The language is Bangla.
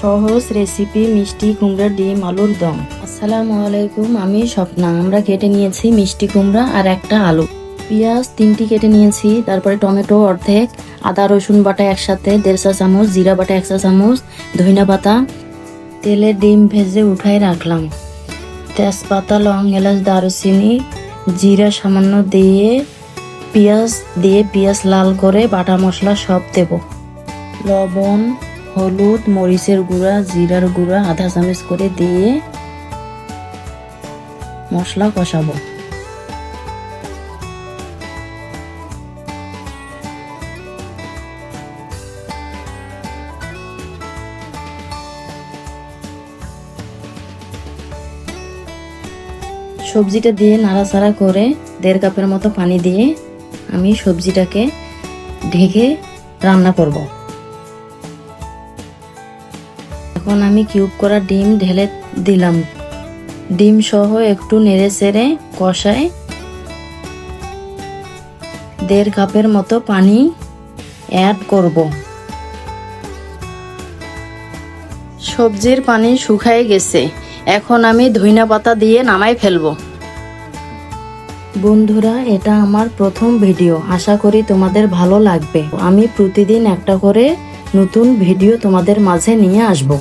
সহজ রেসিপি মিষ্টি কুমড়া ডিম আলুর দম। আসসালামু আলাইকুম, আমি স্বপ্না। আমরা কেটে নিয়েছি মিষ্টি কুমড়া আর একটা আলু, পেঁয়াজ 3টি কেটে নিয়েছি, তারপরে টমেটো অর্ধেক, আদা রসুন বাটা একসাথে 1.5 চা চামচ, জিরা বাটা 1 চা চামচ, ধনিয়া পাতা, তেলে ডিম ভেজে উঠায় রাখলাম, তেজপাতা লং এলাচ দারুচিনি জিরা সামান্য দিয়ে পেঁয়াজ লাল করে বাটা মশলা সব দেব, লবণ হলুদ মরিচের গুঁড়া জিরার গুঁড়া আধা চামচ করে দিয়ে মশলা কষাবো। সবজিটা দিয়ে নাড়াচাড়া করে 1.5 কাপের মতো পানি দিয়ে আমি সবজিটাকে ঢেকে রান্না করব। এখন আমি কিউব করা ডিম ঢেলে দিলাম, ডিম সহ একটু নেড়ে চেড়ে কষায় 1.5 কাপের মতো পানি অ্যাড করব। সবজির পানি শুকায় গেছে, এখন আমি ধনিয়া পাতা দিয়ে নামাই ফেলবো। বন্ধুরা, এটা আমার প্রথম ভিডিও, আশা করি তোমাদের ভালো লাগবে। আমি প্রতিদিন একটা করে নতুন ভিডিও তোমাদের মাঝে নিয়ে আসবো।